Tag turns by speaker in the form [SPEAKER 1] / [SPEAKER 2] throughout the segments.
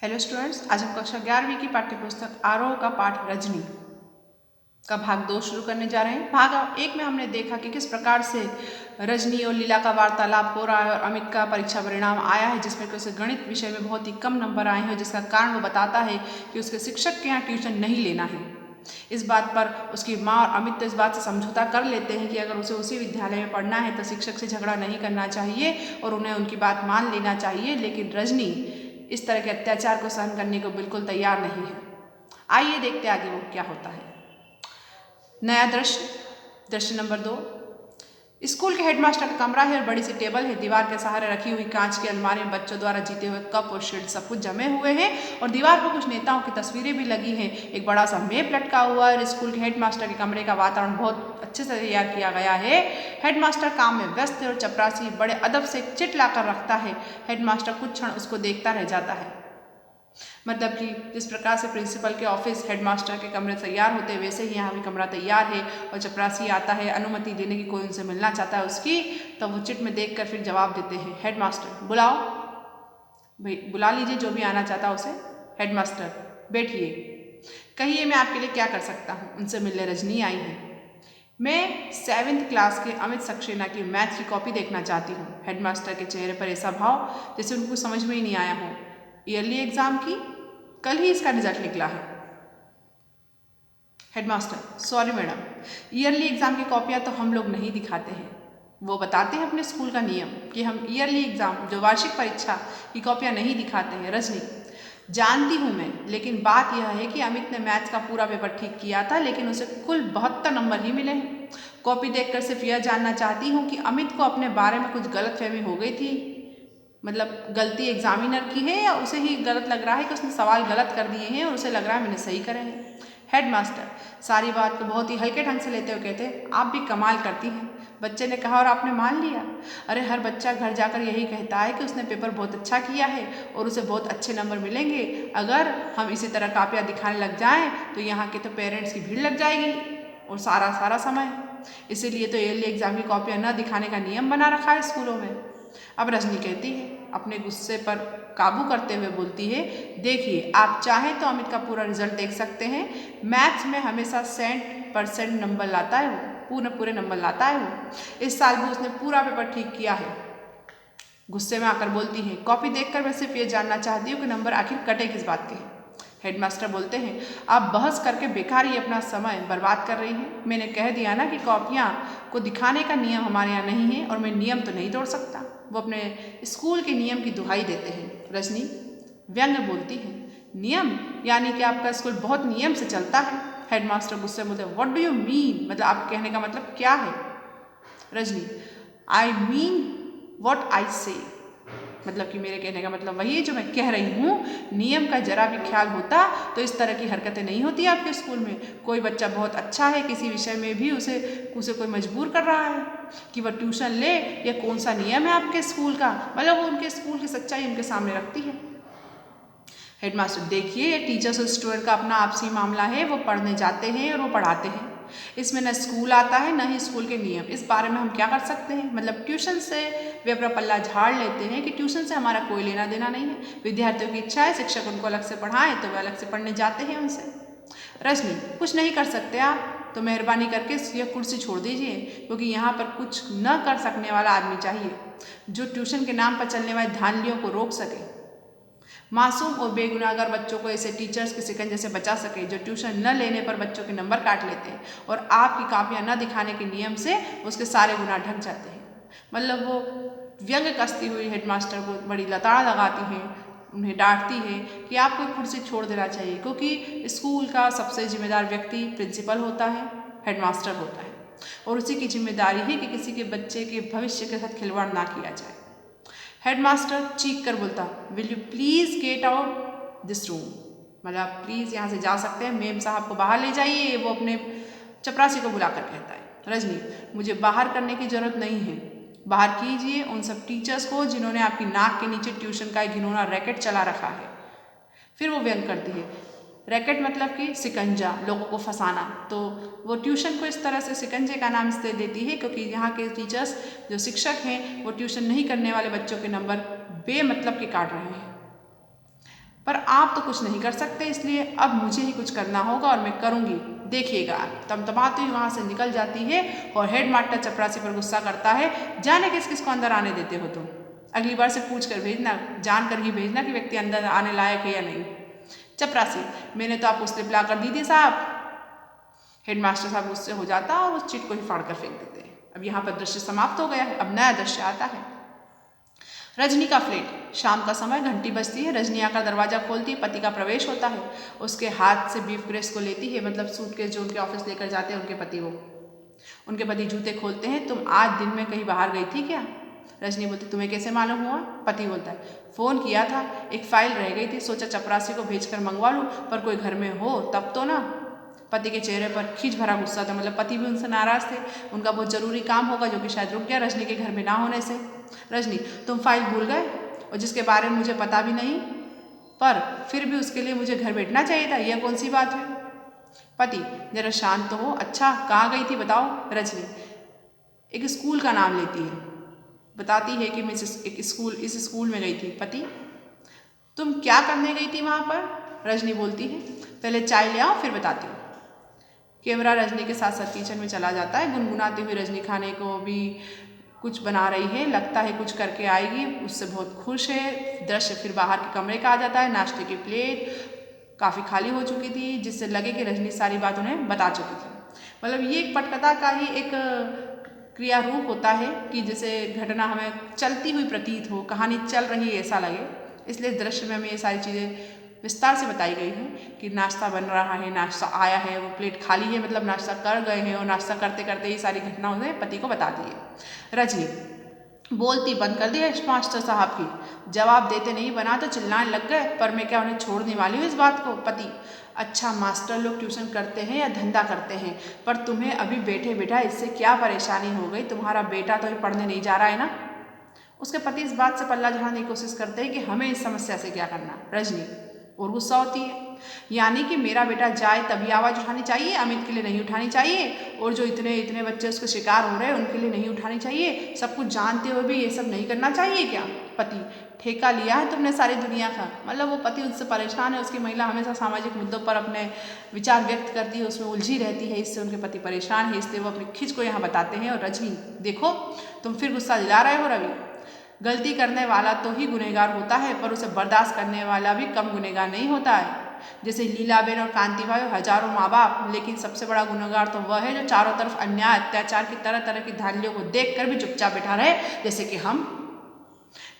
[SPEAKER 1] Hello students, आज हम कक्षा 11वीं की पाठ्यपुस्तक आरोह का पाठ रजनी का भाग 2 शुरू करने जा रहे हैं। भाग 1 में हमने देखा कि किस प्रकार से रजनी और लीला का वार्तालाप हो रहा है और अमित का परीक्षा परिणाम आया है जिसमें कि उसे गणित विषय में बहुत ही कम नंबर आए हैं, जिसका कारण वो बताता है कि उसके शिक्षक के यहाँ ट्यूशन नहीं लेना है। इस बात पर उसकी माँ और अमित तो इस बात से समझौता कर लेते हैं कि अगर उसे उसी विद्यालय में पढ़ना है तो शिक्षक से झगड़ा नहीं करना चाहिए और उन्हें उनकी बात मान लेना चाहिए, लेकिन रजनी इस तरह के अत्याचार को सहन करने को बिल्कुल तैयार नहीं है। आइए देखते आगे वो क्या होता है। नया दृश्य नंबर 2। स्कूल के हेडमास्टर का कमरा है और बड़ी सी टेबल है। दीवार के सहारे रखी हुई कांच की अलमारी में बच्चों द्वारा जीते हुए कप और शील्ड सब कुछ जमे हुए हैं और दीवार पर कुछ नेताओं की तस्वीरें भी लगी हैं। एक बड़ा सा मैप लटका हुआ है और स्कूल के हेडमास्टर के कमरे का वातावरण बहुत अच्छे से तैयार किया गया है। हेडमास्टर काम में व्यस्त है और चपरासी बड़े अदब से एक चिट लाकर रखता है। हेडमास्टर कुछ क्षण उसको देखता रह जाता है। मतलब कि जिस प्रकार से प्रिंसिपल के ऑफिस हेडमास्टर के कमरे तैयार होते हैं, वैसे ही यहाँ भी कमरा तैयार है और चपरासी आता है अनुमति लेने की, कोई उनसे मिलना चाहता है उसकी, तब वो चिट में देखकर फिर जवाब देते हैं, हेडमास्टर बुलाओ, भाई बुला लीजिए जो भी आना चाहता है उसे। हेडमास्टर बैठिए, कहिए मैं आपके लिए क्या कर सकता हूँ। उनसे मिलने रजनी आई है। मैं 7th क्लास के अमित सक्सेना की मैथ की कॉपी देखना चाहती हूँ। हेडमास्टर के चेहरे पर ऐसा भाव जैसे उनको समझ में ही नहीं आया हो। ईयरली एग्जाम की कल ही इसका रिजल्ट निकला है। Headmaster sorry madam, yearly exam की कॉपियाँ तो हम लोग नहीं दिखाते हैं। वो बताते हैं अपने स्कूल का नियम कि हम ईयरली एग्जाम जो वार्षिक परीक्षा की कॉपियाँ नहीं दिखाते हैं। रजनी जानती हूँ मैं, लेकिन बात यह है कि अमित ने मैथ्स का पूरा पेपर ठीक किया था लेकिन उसे कुल 72 नंबर ही मिले हैं। कॉपी देखकर सिर्फ यह जानना चाहती हूँ कि अमित को अपने बारे में कुछ गलतफहमी हो गई थी, मतलब गलती एग्जामिनर की है या उसे ही गलत लग रहा है कि उसने सवाल गलत कर दिए हैं और उसे लग रहा है मैंने सही करे हैं। हेडमास्टर सारी बात को बहुत ही हल्के ढंग से लेते हुए कहते हैं, आप भी कमाल करती हैं। बच्चे ने कहा और आपने मान लिया। अरे हर बच्चा घर जाकर यही कहता है कि उसने पेपर बहुत अच्छा किया है और उसे बहुत अच्छे नंबर मिलेंगे। अगर हम इसी तरह कापियाँ दिखाने लग जाएं तो यहाँ के तो पेरेंट्स की भीड़ लग जाएगी और सारा समय। इसीलिए तो ईयरली एग्जाम की कॉपियाँ न दिखाने का नियम बना रखा है स्कूलों में। अब रजनी कहती है, अपने गुस्से पर काबू करते हुए बोलती है, देखिए आप चाहें तो अमित का पूरा रिजल्ट देख सकते हैं। मैथ्स में हमेशा 100% नंबर लाता है वो, पूरे नंबर लाता है वो। इस साल भी उसने पूरा पेपर ठीक किया है। गुस्से में आकर बोलती है, कॉपी देखकर मैं सिर्फ ये जानना चाहती हूँ कि नंबर आखिर कटे किस बात के हैं। हेडमास्टर बोलते हैं, आप बहस करके बेकार ही अपना समय बर्बाद कर रही हैं। मैंने कह दिया ना कि कॉपियाँ को दिखाने का नियम हमारे यहाँ नहीं है और मैं नियम तो नहीं तोड़ सकता। वो अपने स्कूल के नियम की दुहाई देते हैं। रजनी व्यंग्य बोलती है, नियम यानी कि आपका स्कूल बहुत नियम से चलता है। हेडमास्टर गुस्से में बोलते हैं, व्हाट डू यू मीन, मतलब आप कहने का मतलब क्या है। Rajni I mean what I से, मतलब कि मेरे कहने का मतलब वही है जो मैं कह रही हूँ। नियम का जरा भी ख्याल होता तो इस तरह की हरकतें नहीं होती आपके स्कूल में। कोई बच्चा बहुत अच्छा है किसी विषय में भी उसे कोई मजबूर कर रहा है कि वह ट्यूशन ले, या कौन सा नियम है आपके स्कूल का, मतलब वो उनके स्कूल की सच्चाई उनके सामने रखती है। हेडमास्टर देखिए, ये टीचर्स और स्टूडेंट का अपना आपसी मामला है। वो पढ़ने जाते हैं और वो पढ़ाते हैं, इसमें न स्कूल आता है न ही स्कूल के नियम। इस बारे में हम क्या कर सकते हैं, मतलब ट्यूशन से वे अपना पल्ला झाड़ लेते हैं कि ट्यूशन से हमारा कोई लेना देना नहीं है। विद्यार्थियों की इच्छा है शिक्षक उनको अलग से पढ़ाएं तो वे अलग से पढ़ने जाते हैं उनसे। रजनी कुछ नहीं कर सकते आप तो मेहरबानी करके यह कुर्सी छोड़ दीजिए, क्योंकि यहाँ पर कुछ न कर सकने वाला आदमी चाहिए जो ट्यूशन के नाम पर चलने वाले धांधलियों को रोक सके, मासूम और बेगुनाहगार बच्चों को ऐसे टीचर्स के शिकंजे से बचा सके जो ट्यूशन न लेने पर बच्चों के नंबर काट लेते हैं और आपकी कापियाँ न दिखाने के नियम से उसके सारे गुनाह ढक जाते हैं। मतलब वो व्यंग कसती हुई हेडमास्टर को बड़ी लताड़ लगाती हैं, उन्हें डांटती है कि आपको कुर्सी छोड़ देना चाहिए, क्योंकि स्कूल का सबसे जिम्मेदार व्यक्ति प्रिंसिपल होता है, हेडमास्टर होता है, और उसी की जिम्मेदारी है कि किसी के बच्चे के भविष्य के साथ खिलवाड़ ना किया जाए। हेडमास्टर चीख कर बोलता, will you please get out this room, मतलब आप प्लीज़ यहाँ से जा सकते हैं, मेम साहब को बाहर ले जाइए, वो अपने चपरासी को बुलाकर कहता है। रजनी मुझे बाहर करने की ज़रूरत नहीं है, बाहर कीजिए उन सब टीचर्स को जिन्होंने आपकी नाक के नीचे ट्यूशन का एक घिनौना रैकेट चला रखा है। फिर वो व्यंग करती है, रैकेट मतलब कि शिकंजा, लोगों को फंसाना। तो वो ट्यूशन को इस तरह से शिकंजे का नाम इसलिए देती है क्योंकि यहाँ के टीचर्स जो शिक्षक हैं वो ट्यूशन नहीं करने वाले बच्चों के नंबर बेमतलब के काट रहे हैं। पर आप तो कुछ नहीं कर सकते, इसलिए अब मुझे ही कुछ करना होगा और मैं करूँगी, देखिएगा। तमतमाती हुई वहाँ से निकल जाती है और हेडमास्टर चपरासी पर गुस्सा करता है, जाने किस किस को अंदर आने देते हो तुम, अगली बार से पूछ कर भेजना, जान कर ही भेजना कि व्यक्ति अंदर आने लायक है या नहीं। चपरासी, मैंने तो आपको स्लिप ला कर दी थी साहब। हेडमास्टर साहब गुस्से हो जाता और उस चिट को ही फाड़ कर फेंक देते हैं। अब यहाँ पर दृश्य समाप्त हो गया है। अब नया दृश्य आता है। रजनी का फ्लैट। शाम का समय, घंटी बजती है। रजनी आकर दरवाजा खोलती है, पति का प्रवेश होता है। उसके हाथ से ब्रीफ केस को लेती है, मतलब सूटकेस जो उनके ऑफिस लेकर जाते हैं उनके पति वो। उनके पति जूते खोलते हैं। तुम आज दिन में कहीं बाहर गई थी क्या? रजनी बोलती, तुम्हें कैसे मालूम हुआ? पति बोलता है, फ़ोन किया था, एक फाइल रह गई थी, सोचा चपरासी को भेजकर मंगवा लूँ, पर कोई घर में हो तब तो ना। पति के चेहरे पर खींच भरा गुस्सा था, मतलब पति भी उनसे नाराज़ थे। उनका बहुत ज़रूरी काम होगा जो कि शायद रुक गया रजनी के घर में ना होने से। रजनी, तुम फाइल भूल गए, और जिसके बारे में मुझे पता भी नहीं, पर फिर भी उसके लिए मुझे घर बैठना चाहिए था, यह कौन सी बात है? पति, जरा शांत तो हो। अच्छा, कहाँ गई थी बताओ? रजनी एक स्कूल का नाम लेती है, बताती है कि मैं इस स्कूल में गई थी। पति, तुम क्या करने गई थी वहाँ पर? रजनी बोलती है, पहले चाय ले आओ फिर बताती हूँ। कैमरा रजनी के साथ साथ किचन में चला जाता है। गुनगुनाती हुई रजनी खाने को भी कुछ बना रही है, लगता है कुछ करके आएगी, उससे बहुत खुश है। दृश्य फिर बाहर के कमरे का आ जाता है। नाश्ते की प्लेट काफ़ी खाली हो चुकी थी, जिससे लगे कि रजनी सारी बात उन्हें बता चुकी थी। मतलब ये एक पटकथा का ही एक क्रिया रूप होता है कि जैसे घटना हमें चलती हुई प्रतीत हो, कहानी चल रही है ऐसा लगे। इसलिए दृश्य में हमें ये सारी चीज़ें विस्तार से बताई गई हैं कि नाश्ता बन रहा है, नाश्ता आया है, वो प्लेट खाली है, मतलब नाश्ता कर गए हैं, और नाश्ता करते करते ये सारी घटना उन्हें पति को बता दी है। रजनी बोलती बंद कर दी है मास्टर साहब की, जवाब देते नहीं बना तो चिल्लाने लग गए, पर मैं क्या उन्हें छोड़ने वाली हूँ इस बात को? पति, अच्छा, मास्टर लोग ट्यूशन करते हैं या धंधा करते हैं, पर तुम्हें अभी बैठे बैठा इससे क्या परेशानी हो गई? तुम्हारा बेटा तो अभी पढ़ने नहीं जा रहा है ना? उसके पति इस बात से पल्ला झाड़ने की कोशिश करते हैं कि हमें इस समस्या से क्या करना। रजनी और गुस्सा होती है, यानी कि मेरा बेटा जाए तभी आवाज़ उठानी चाहिए, अमित के लिए नहीं उठानी चाहिए, और जो इतने इतने बच्चे उसके शिकार हो रहे हैं उनके लिए नहीं उठानी चाहिए, सब कुछ जानते हुए भी ये सब नहीं करना चाहिए क्या? पति, ठेका लिया है तुमने सारी दुनिया का। मतलब वो पति उससे परेशान है, उसकी महिला हमेशा सामाजिक मुद्दों पर अपने विचार व्यक्त करती है, उसमें उलझी रहती है, इससे उनके पति परेशान है, इसलिए वो अपनी खिंच को यहाँ बताते हैं। और रजनी, देखो तुम फिर गुस्सा दिला रहे हो रवि, गलती करने वाला तो ही गुनहगार होता है, पर उसे बर्दाश्त करने वाला भी कम गुनहगार नहीं होता है। जैसे लीलाबेन और कांति भाई हजारों माँ बाप, लेकिन सबसे बड़ा गुनहगार तो वह है जो चारों तरफ अन्याय अत्याचार की तरह तरह की धांधलियों को देखकर भी चुपचाप बैठा रहे, जैसे कि हम,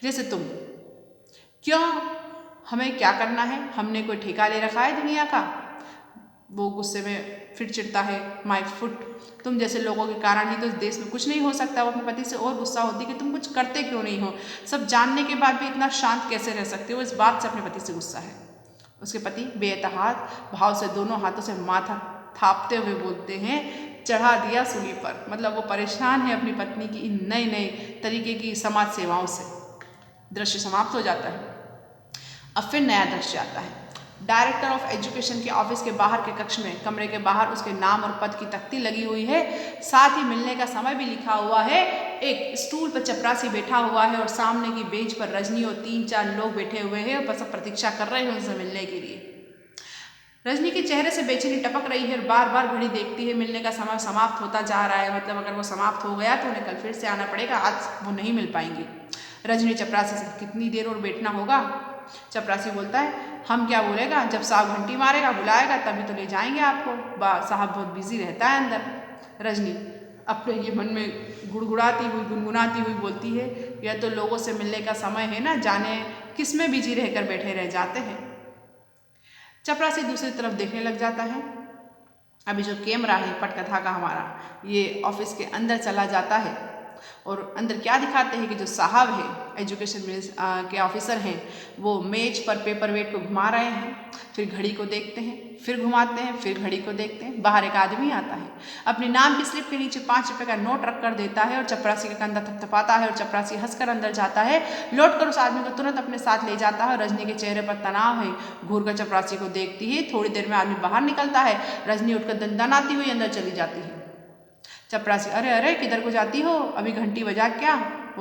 [SPEAKER 1] जैसे तुम। क्यों? हमें क्या करना है? हमने कोई ठेका ले रखा है दुनिया का? वो गुस्से में फिर चिढ़ता है, माय फुट, तुम जैसे लोगों के कारण ही तो इस देश में कुछ नहीं हो सकता। वो अपने पति से और गुस्सा होती कि तुम कुछ करते क्यों नहीं हो, सब जानने के बाद भी इतना शांत कैसे रह सकते हो? इस बात से अपने पति से गुस्सा है। उसके पति बेतहात भाव से दोनों हाथों से माथा थापते हुए बोलते हैं, चढ़ा दिया सूली पर। मतलब वो परेशान है अपनी पत्नी की इन नए नए तरीके की समाज सेवाओं से। दृश्य समाप्त हो जाता है। अब फिर नया दृश्य आता है। डायरेक्टर ऑफ एजुकेशन के ऑफिस के बाहर के कक्ष में, कमरे के बाहर उसके नाम और पद की तख्ती लगी हुई है, साथ ही मिलने का समय भी लिखा हुआ है। एक स्टूल पर चपरासी बैठा हुआ है और सामने की बेंच पर रजनी और 3-4 लोग बैठे हुए हैं और बस प्रतीक्षा कर रहे हैं उनसे मिलने के लिए। रजनी के चेहरे से बेचैनी टपक रही है और बार बार घड़ी देखती है। मिलने का समय समाप्त होता जा रहा है, मतलब अगर वो समाप्त हो गया तो उन्हें कल फिर से आना पड़ेगा, आज वो नहीं मिल पाएंगी। रजनी चपरासी से, कितनी देर और बैठना होगा? चपरासी बोलता है, हम क्या बोलेगा, जब साहब घंटी मारेगा बुलाएगा तभी तो ले जाएंगे आपको, साहब बहुत बिजी रहता है अंदर। रजनी अपने ये मन में गुड़गुड़ाती हुई गुनगुनाती हुई बोलती है, यह तो लोगों से मिलने का समय है ना, जाने किस में बिजी रहकर बैठे रह जाते हैं। चपरासी दूसरी तरफ देखने लग जाता है। अभी जो कैमरा है पटकथा का हमारा, ये ऑफिस के अंदर चला जाता है और अंदर क्या दिखाते हैं कि जो साहब है एजुकेशन के ऑफिसर हैं, वो मेज पर पेपर वेट को घुमा रहे हैं, फिर घड़ी को देखते हैं, फिर घुमाते हैं, फिर घड़ी को देखते हैं। बाहर एक आदमी आता है, अपने नाम की स्लिप के नीचे 5 रुपये का नोट रख कर देता है और चपरासी का कंधा थपथपाता है और चपरासी हंसकर अंदर जाता है, लौटकर उस आदमी को तुरंत अपने साथ ले जाता है। रजनी के चेहरे पर तनाव है, घूर कर चपरासी को देखती है। थोड़ी देर में आदमी बाहर निकलता है, रजनी उठकर दंदनाती हुई अंदर चली जाती है। चपरासी, अरे अरे किधर को जाती हो, अभी घंटी बजा क्या?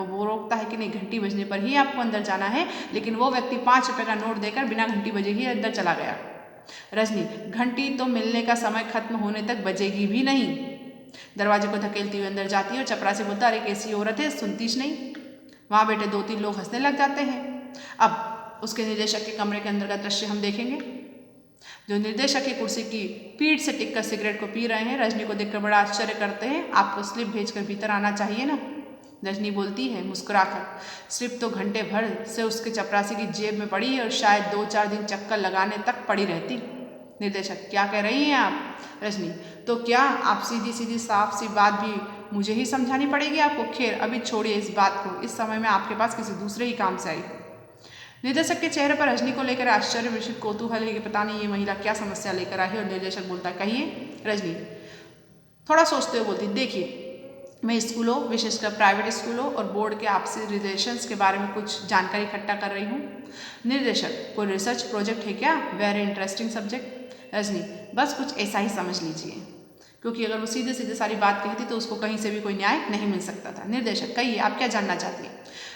[SPEAKER 1] वो रोकता है कि नहीं, घंटी बजने पर ही आपको अंदर जाना है, लेकिन वो व्यक्ति 5 रुपये का नोट देकर बिना घंटी बजे ही अंदर चला गया। रजनी, घंटी तो मिलने का समय खत्म होने तक बजेगी भी नहीं। दरवाजे को धकेलती हुई अंदर जाती है और चपरासी बोलता, अरे कैसी औरत है, सुनतीश नहीं। वहाँ बैठे 2-3 लोग हंसने लग जाते हैं। अब उसके निर्देशक के कमरे के अंदर का दृश्य हम देखेंगे। जो निर्देशक की कुर्सी की पीठ से टिककर सिगरेट को पी रहे हैं, रजनी को देखकर बड़ा आश्चर्य करते हैं। आपको स्लिप भेजकर भीतर आना चाहिए ना। रजनी बोलती है मुस्कुराकर, स्लिप तो घंटे भर से उसके चपरासी की जेब में पड़ी है और शायद 2-4 दिन चक्कर लगाने तक पड़ी रहती। निर्देशक, क्या कह रही हैं आप? रजनी, तो क्या आप सीधी सीधी साफ सी बात भी मुझे ही समझानी पड़ेगी आपको? खैर अभी छोड़िए इस बात को, इस समय में आपके पास किसी दूसरे ही काम से आई हूँ। निर्देशक के चेहरे पर रजनी को लेकर आश्चर्य मिश्रित कौतूहल है कि पता नहीं ये महिला क्या समस्या लेकर आई है। और निर्देशक बोलता है, कहिए। रजनी थोड़ा सोचते हुए बोलती, देखिए मैं स्कूलों, विशेषकर प्राइवेट स्कूलों और बोर्ड के आपसी रिलेशंस के बारे में कुछ जानकारी इकट्ठा कर रही हूँ। निर्देशक, कोई रिसर्च प्रोजेक्ट है क्या? Very interesting subject. रजनी, बस कुछ ऐसा ही समझ लीजिए, क्योंकि अगर वो सीधे सीधे सारी बात कहती तो उसको कहीं से भी कोई न्याय नहीं मिल सकता था। निर्देशक, कहिए आप क्या जानना चाहती हैं?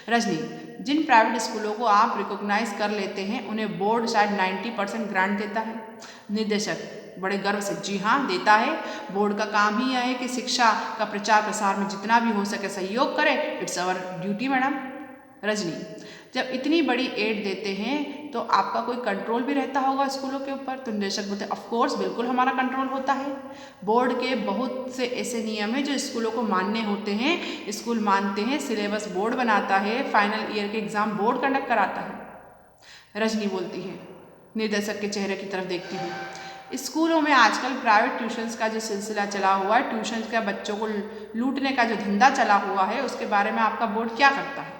[SPEAKER 1] रजनी, जिन प्राइवेट स्कूलों को आप रिकॉग्नाइज कर लेते हैं उन्हें बोर्ड शायद 90% ग्रांट देता है। निर्देशक बड़े गर्व से, जी हाँ देता है। बोर्ड का काम ही यह है कि शिक्षा का प्रचार प्रसार में जितना भी हो सके सहयोग करे। It's our duty madam. Rajni, जब इतनी बड़ी एड देते हैं तो आपका कोई कंट्रोल भी रहता होगा स्कूलों के ऊपर? तो निर्देशक बोलते, ऑफ कोर्स बिल्कुल हमारा कंट्रोल होता है। बोर्ड के बहुत से ऐसे नियम हैं जो स्कूलों को मानने होते हैं। स्कूल मानते हैं, सिलेबस बोर्ड बनाता है, फाइनल ईयर के एग्जाम बोर्ड कंडक्ट कराता है। रजनी बोलती है निर्देशक के चेहरे की तरफ देखती हुई, स्कूलों में आजकल प्राइवेट ट्यूशन्स का जो सिलसिला चला हुआ है, ट्यूशन्स का बच्चों को लूटने का जो धंधा चला हुआ है, उसके बारे में आपका बोर्ड क्या करता है?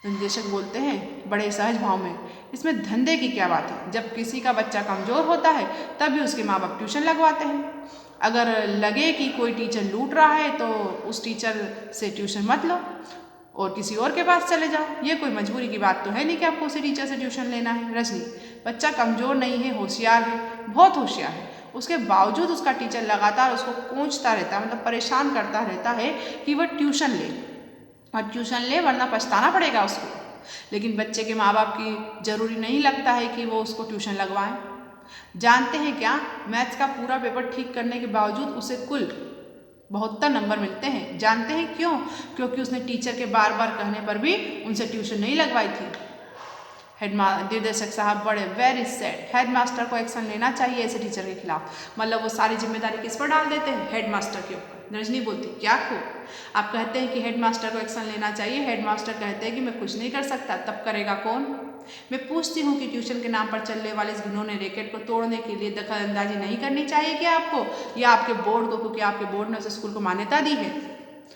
[SPEAKER 1] निर्देशक बोलते हैं बड़े सहज भाव में, इसमें धंधे की क्या बात है? जब किसी का बच्चा कमज़ोर होता है तभी उसके माँ बाप ट्यूशन लगवाते हैं। अगर लगे कि कोई टीचर लूट रहा है तो उस टीचर से ट्यूशन मत लो और किसी और के पास चले जाओ। ये कोई मजबूरी की बात तो है नहीं कि आपको उसी टीचर से ट्यूशन लेना है। रजनी, बच्चा कमज़ोर नहीं है, होशियार है, बहुत होशियार है। उसके बावजूद उसका टीचर लगातार उसको कोंचता रहता है, मतलब परेशान करता रहता है कि वह ट्यूशन ले और ट्यूशन ले वरना पछताना पड़ेगा उसको। लेकिन बच्चे के माँ बाप की ज़रूरी नहीं लगता है कि वो उसको ट्यूशन लगवाएं। जानते हैं क्या, मैथ्स का पूरा पेपर ठीक करने के बावजूद उसे कुल 72 नंबर मिलते हैं। जानते हैं क्यों? क्योंकि उसने टीचर के बार बार कहने पर भी उनसे ट्यूशन नहीं लगवाई थी। निर्देशक साहब बड़े वेरी सैड, हेडमास्टर को एक्शन लेना चाहिए ऐसे टीचर के खिलाफ। मतलब वो सारी जिम्मेदारी किस पर डाल देते हैं? हेडमास्टर के ऊपर। रजनी बोलती, क्या खूब, आप कहते हैं कि हेडमास्टर को एक्शन लेना चाहिए, हेडमास्टर कहते हैं कि मैं कुछ नहीं कर सकता, तब करेगा कौन? मैं पूछती हूँ कि ट्यूशन के नाम पर चलने वाले इस घिनौने रैकेट को तोड़ने के लिए दखल अंदाजी नहीं करनी चाहिए क्या आपको, या आपके बोर्ड को, क्योंकि आपके बोर्ड ने उस स्कूल को मान्यता दी है?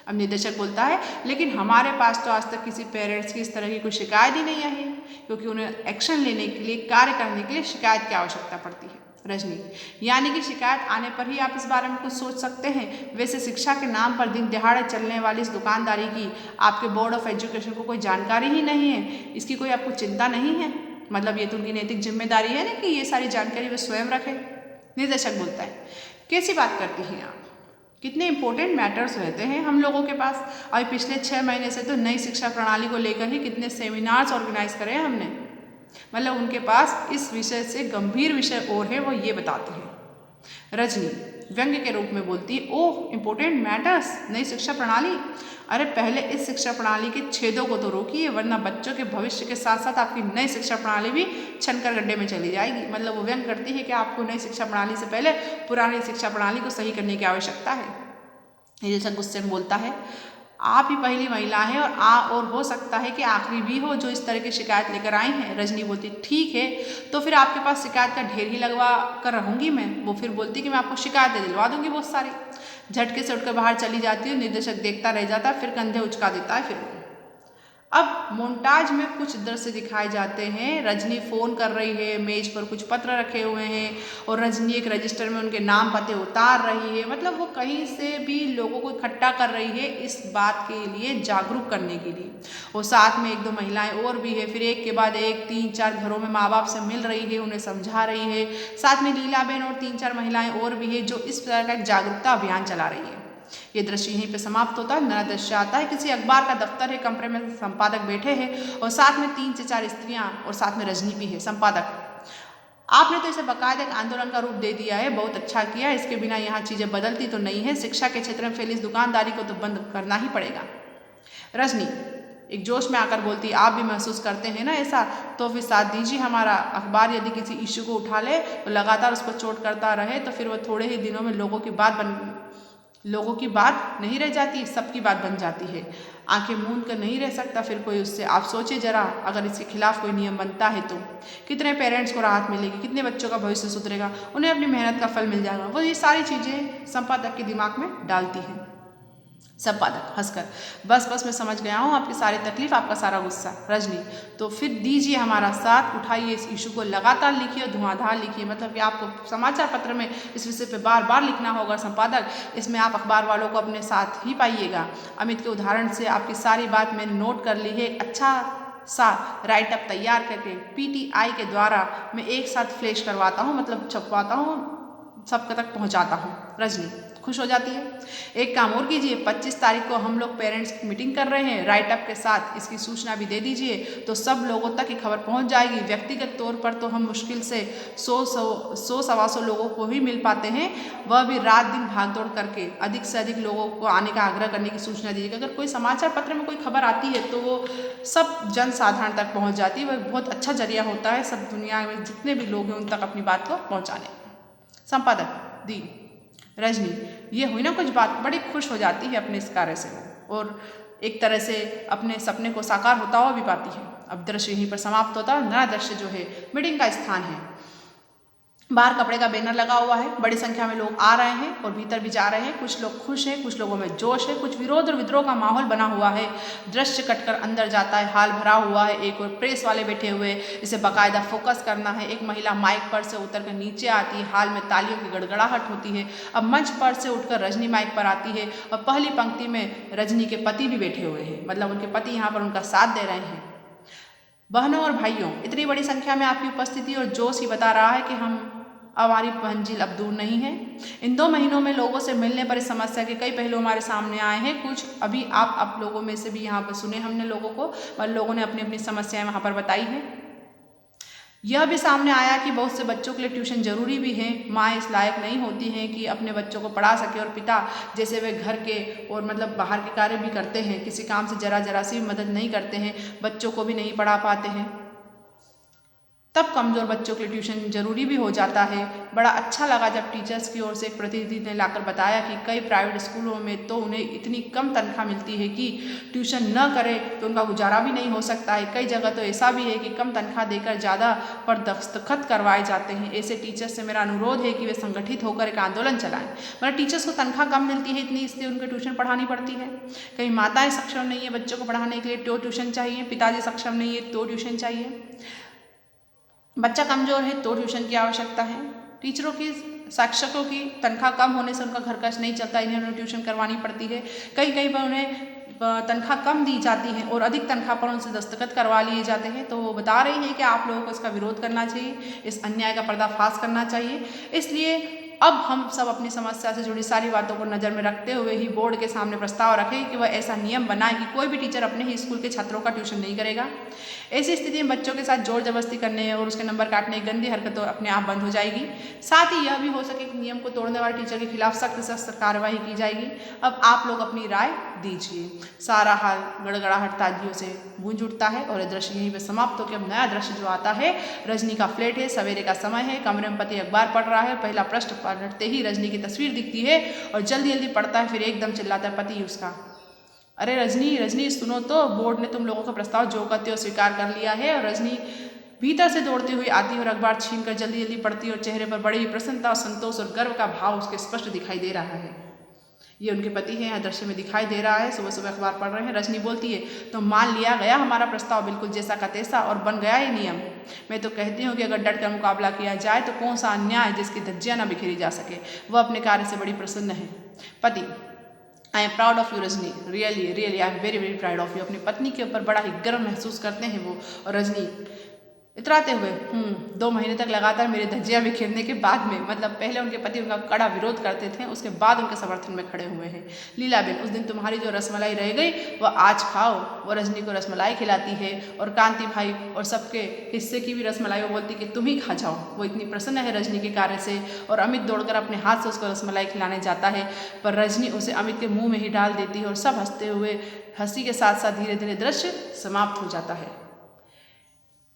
[SPEAKER 1] अब निर्देशक बोलता है, लेकिन हमारे पास तो आज तक किसी पेरेंट्स की इस तरह की कोई शिकायत ही नहीं आई है, क्योंकि उन्हें एक्शन लेने के लिए, कार्य करने के लिए शिकायत की आवश्यकता पड़ती है। रजनी, यानी कि शिकायत आने पर ही आप इस बारे में कुछ सोच सकते हैं? वैसे शिक्षा के नाम पर दिन दिहाड़े चलने वाली इस दुकानदारी की आपके बोर्ड ऑफ एजुकेशन को कोई जानकारी ही नहीं है, इसकी कोई आपको चिंता नहीं है? मतलब ये तो उनकी नैतिक जिम्मेदारी है ना कि ये सारी जानकारी वे स्वयं रखें। निर्देशक बोलता है, कैसी बात करती हैं आप? कितने इंपॉर्टेंट मैटर्स रहते हैं हम लोगों के पास। अभी पिछले 6 महीने से तो नई शिक्षा प्रणाली को लेकर ही कितने सेमिनार्स ऑर्गेनाइज करे हैं हमने। मतलब उनके पास इस विषय से गंभीर विषय और है, वो ये बताते हैं। रजनी व्यंग्य के रूप में बोलती है, ओह इंपॉर्टेंट मैटर्स, नई शिक्षा प्रणाली। अरे पहले इस शिक्षा प्रणाली के छेदों को तो रोकिए, वरना बच्चों के भविष्य के साथ साथ आपकी नई शिक्षा प्रणाली भी छनकर गड्ढे में चली जाएगी। मतलब वो व्यंग करती है कि आपको नई शिक्षा प्रणाली से पहले पुरानी शिक्षा प्रणाली को सही करने की आवश्यकता है। निर्देशक गुस्से में बोलता है, आप ही पहली महिला हैं और हो सकता है कि आखिरी भी हो जो इस तरह की शिकायत लेकर आई हैं। रजनी बोलती, ठीक है तो फिर आपके पास शिकायत का ढेर ही लगवा कर रहूँगी मैं। वो फिर बोलती कि मैं आपको शिकायतें दिलवा दूँगी बहुत सारी। झटके से उठकर बाहर चली जाती है। निर्देशक देखता रह जाता है, फिर कंधे उचका देता है। फिर अब मोन्टाज में कुछ दृश्य दिखाए जाते हैं। रजनी फ़ोन कर रही है, मेज पर कुछ पत्र रखे हुए हैं और रजनी एक रजिस्टर में उनके नाम पते उतार रही है। मतलब वो कहीं से भी लोगों को इकट्ठा कर रही है इस बात के लिए, जागरूक करने के लिए। और साथ में 1-2 महिलाएं और भी है। फिर एक के बाद एक 3-4 घरों में माँ बाप से मिल रही है, उन्हें समझा रही है। साथ में लीला बहन और 3-4 महिलाएं और भी है जो इस तरह का एक जागरूकता अभियान चला रही है। ये दृश्य यहीं पे समाप्त होता है। नया दृश्य आता है, किसी अखबार का दफ्तर है, कमरे में संपादक बैठे हैं और साथ में 3 से 4 स्त्रियां और साथ में रजनी भी है। संपादक: आपने तो इसे बाकायदा एक आंदोलन का रूप दे दिया है, बहुत अच्छा किया। इसके बिना यहाँ चीज़ें बदलती तो नहीं है। शिक्षा के क्षेत्र में फैली इस दुकानदारी को तो बंद करना ही पड़ेगा। रजनी एक जोश में आकर बोलती, आप भी महसूस करते हैं ना ऐसा? तो फिर साथ दीजिए। हमारा अखबार यदि किसी इश्यू को उठा ले तो लगातार उस पर चोट करता रहे तो फिर वो थोड़े ही दिनों में लोगों की बात नहीं रह जाती, सबकी बात बन जाती है। आंखें मूंद कर नहीं रह सकता फिर कोई उससे। आप सोचिए जरा, अगर इसके खिलाफ कोई नियम बनता है तो कितने पेरेंट्स को राहत मिलेगी, कितने बच्चों का भविष्य सुधरेगा, उन्हें अपनी मेहनत का फल मिल जाएगा। वो ये सारी चीज़ें संपादक के दिमाग में डालती हैं। संपादक हंसकर, बस मैं समझ गया हूँ आपकी सारी तकलीफ, आपका सारा गुस्सा। रजनी: तो फिर दीजिए हमारा साथ, उठाइए इस इशू को, लगातार लिखिए और धुआंधार लिखिए। मतलब कि आपको समाचार पत्र में इस विषय पे बार बार लिखना होगा संपादक। इसमें आप अखबार वालों को अपने साथ ही पाइएगा। अमित के उदाहरण से आपकी सारी बात मैंने नोट कर ली है। एक अच्छा सा राइटअप तैयार करके PTI के द्वारा मैं एक साथ फ्लैश करवाता हूँ, मतलब छपवाता हूँ, सबके तक पहुँचाता हूँ। रजनी खुश हो जाती है। एक काम और कीजिए, 25 तारीख को हम लोग पेरेंट्स की मीटिंग कर रहे हैं, राइटअप के साथ इसकी सूचना भी दे दीजिए तो सब लोगों तक ये खबर पहुंच जाएगी। व्यक्तिगत तौर पर तो हम मुश्किल से 100-125 लोगों को ही मिल पाते हैं, वह भी रात दिन भाग दौड़ करके। अधिक से अधिक लोगों को आने का आग्रह करने की सूचना दीजिएगा। अगर कोई समाचार पत्र में कोई खबर आती है तो वो सब जन साधारण तक पहुँच जाती है। वह बहुत अच्छा जरिया होता है सब दुनिया में जितने भी लोग हैं उन तक अपनी बात को पहुँचाने। संपादक दी। रजनी: ये हुई ना कुछ बात, बड़ी खुश हो जाती है अपने इस कार्य से और एक तरह से अपने सपने को साकार होता हुआ भी पाती है। अब दृश्य यहीं पर समाप्त होता है। नया दृश्य जो है मीटिंग का स्थान है। बाहर कपड़े का बैनर लगा हुआ है, बड़ी संख्या में लोग आ रहे हैं और भीतर भी जा रहे हैं। कुछ लोग खुश हैं, कुछ लोगों में जोश है, कुछ विरोध और विद्रोह का माहौल बना हुआ है। दृश्य कटकर अंदर जाता है, हाल भरा हुआ है। एक और प्रेस वाले बैठे हुए, इसे बाकायदा फोकस करना है। एक महिला माइक पर से उतर कर नीचे आती है, हाल में तालियों की गड़गड़ाहट होती है। अब मंच पर से उठकर रजनी माइक पर आती है और पहली पंक्ति में रजनी के पति भी बैठे हुए हैं, मतलब उनके पति यहाँ पर उनका साथ दे रहे हैं। बहनों और भाइयों, इतनी बड़ी संख्या में आपकी उपस्थिति और जोश ही बता रहा है कि हमारी मंजिल अब दूर नहीं है। इन 2 महीनों में लोगों से मिलने पर इस समस्या के कई पहलू हमारे सामने आए हैं। कुछ अभी आप लोगों में से भी यहाँ पर सुने हमने लोगों को, और लोगों ने अपनी अपनी समस्याएं वहाँ पर बताई हैं। यह भी सामने आया कि बहुत से बच्चों के लिए ट्यूशन जरूरी भी है। माँ इस लायक नहीं होती हैं कि अपने बच्चों को पढ़ा सके और पिता जैसे वे घर के और मतलब बाहर के कार्य भी करते हैं, किसी काम से जरा सी भी मदद नहीं करते हैं, बच्चों को भी नहीं पढ़ा पाते हैं। तब कमज़ोर बच्चों के लिए ट्यूशन जरूरी भी हो जाता है। बड़ा अच्छा लगा जब टीचर्स की ओर से एक प्रतिनिधि ने लाकर बताया कि कई प्राइवेट स्कूलों में तो उन्हें इतनी कम तनख्वाह मिलती है कि ट्यूशन न करें तो उनका गुजारा भी नहीं हो सकता है। कई जगह तो ऐसा भी है कि कम तनख्वाह देकर ज़्यादा पर दस्तखत करवाए जाते हैं। ऐसे टीचर्स से मेरा अनुरोध है कि वे संगठित होकर एक आंदोलन चलाएं। मतलब टीचर्स को तनख्वाह कम मिलती है इतनी, इसलिए उनको ट्यूशन पढ़ानी पड़ती है। कहीं माताएँ सक्षम नहीं है बच्चों को पढ़ाने के लिए तो ट्यूशन चाहिए, पिताजी सक्षम नहीं है तो ट्यूशन चाहिए, बच्चा कमज़ोर है तो ट्यूशन की आवश्यकता है। टीचरों की, शिक्षकों की तनख्वाह कम होने से उनका घर खर्च नहीं चलता, इन्हें उन्हें ट्यूशन करवानी पड़ती है। कई बार उन्हें तनख्वाह कम दी जाती है और अधिक तनख्वाह पर उनसे दस्तखत करवा लिए जाते हैं। तो वो बता रही है कि आप लोगों को इसका विरोध करना चाहिए, इस अन्याय का पर्दाफाश करना चाहिए। इसलिए अब हम सब अपनी समस्या से जुड़ी सारी बातों को नज़र में रखते हुए ही बोर्ड के सामने प्रस्ताव रखें कि वह ऐसा नियम बनाए कि कोई भी टीचर अपने ही स्कूल के छात्रों का ट्यूशन नहीं करेगा। ऐसी स्थिति में बच्चों के साथ जोर जबरदस्ती करने और उसके नंबर काटने की गंदी हरकतों अपने आप बंद हो जाएगी। साथ ही यह भी हो सके कि नियम को तोड़ने वाले टीचर के खिलाफ सख्त से सख्त कार्रवाई की जाएगी। अब आप लोग अपनी राय दीजिए। सारा हाल गड़गड़ाहट तालियों से गूंज उठता है और दृश्य यहीं पर समाप्त होकर अब नया दृश्य जो आता है, रजनी का फ्लैट है, सवेरे का समय है, कमरे में पति अखबार पढ़ रहा है। पहला पृष्ठ पलटते ही रजनी की तस्वीर दिखती है और जल्दी पढ़ता है, फिर एकदम चिल्लाता है पति उसका, अरे रजनी सुनो तो, बोर्ड ने तुम लोगों का प्रस्ताव जो कहते हो स्वीकार कर लिया है। और रजनी भीतर से दौड़ती हुई आती है और अखबार छीनकर जल्दी पढ़ती है और चेहरे पर बड़ी प्रसन्नता, संतोष और गर्व का भाव उसके स्पष्ट दिखाई दे रहा है। ये उनके पति हैं, यहाँ दृश्य में दिखाई दे रहा है, सुबह सुबह अखबार पढ़ रहे हैं। रजनी बोलती है, तो मान लिया गया हमारा प्रस्ताव बिल्कुल जैसा का तैसा और बन गया ये नियम। मैं तो कहती हूँ कि अगर डट कर मुकाबला किया जाए तो कौन सा अन्याय जिसकी धज्जियाँ न बिखेरी जा सके। वह अपने कार्य से बड़ी प्रसन्न है। पति, I am proud of you Rajni, really I am very proud of you. अपनी पत्नी के ऊपर बड़ा ही गर्व महसूस करते हैं वो। और रजनी उतराते हुए 2 महीने तक लगातार मेरे धज्जियाँ बिखेरने के बाद में, मतलब पहले उनके पति उनका कड़ा विरोध करते थे, उसके बाद उनके समर्थन में खड़े हुए हैं। लीलाबेन, उस दिन तुम्हारी जो रसमलाई रह गई वह आज खाओ। वो रजनी को रसमलाई खिलाती है और कांति भाई और सबके हिस्से की भी रसमलाई वो बोलती कि तुम ही खा जाओ। वो इतनी प्रसन्न है रजनी के कार्य से और अमित दौड़कर अपने हाथ से उसको रसमलाई खिलाने जाता है, पर रजनी उसे अमित के मुँह में ही डाल देती है और सब हंसते हुए हंसी के साथ साथ धीरे धीरे दृश्य समाप्त हो जाता है।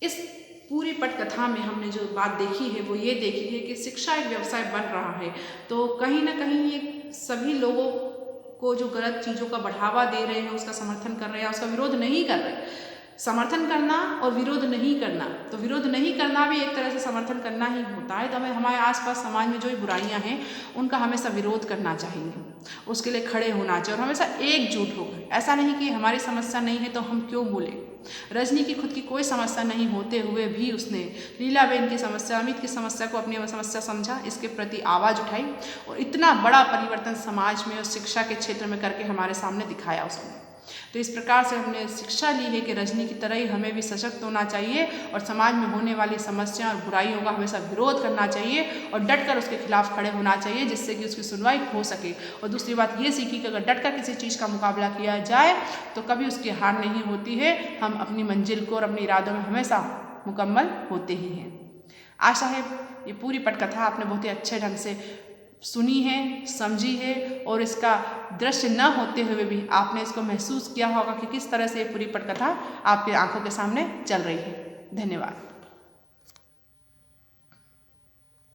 [SPEAKER 1] इस पूरी पटकथा में हमने जो बात देखी है वो ये देखी है कि शिक्षा एक व्यवसाय बन रहा है, तो कहीं ना कहीं ये सभी लोगों को जो गलत चीज़ों का बढ़ावा दे रहे हैं, उसका समर्थन कर रहे हैं, उसका विरोध नहीं कर रहे। समर्थन करना और विरोध नहीं करना, तो विरोध नहीं करना भी एक तरह से समर्थन करना ही होता है। तो हमें हमारे आसपास समाज में जो भी बुराइयां हैं उनका हमेशा विरोध करना चाहिए, उसके लिए खड़े होना चाहिए और हमेशा एकजुट होकर। ऐसा नहीं कि हमारी समस्या नहीं है तो हम क्यों बोले। रजनी की खुद की कोई समस्या नहीं होते हुए भी उसने लीलाबेन की समस्या, अमित की समस्या को अपनी समस्या समझा, इसके प्रति आवाज़ उठाई और इतना बड़ा परिवर्तन समाज में और शिक्षा के क्षेत्र में करके हमारे सामने दिखाया उसने। तो इस प्रकार से हमने शिक्षा ली है कि रजनी की तरह ही हमें भी सशक्त होना चाहिए और समाज में होने वाली समस्या और बुराइयों का हमेशा विरोध करना चाहिए और डटकर उसके खिलाफ खड़े होना चाहिए, जिससे कि उसकी सुनवाई हो सके। और दूसरी बात ये सीखी कि अगर डटकर किसी चीज़ का मुकाबला किया जाए तो कभी उसकी हार नहीं होती है, हम अपनी मंजिल को और अपने इरादों में हमेशा मुकम्मल होते ही हैं। आशा है ये पूरी पटकथा आपने बहुत ही अच्छे ढंग से सुनी है, समझी है और इसका दृश्य न होते हुए भी आपने इसको महसूस किया होगा कि किस तरह से ये पूरी पटकथा आपकी आंखों के सामने चल रही है। धन्यवाद।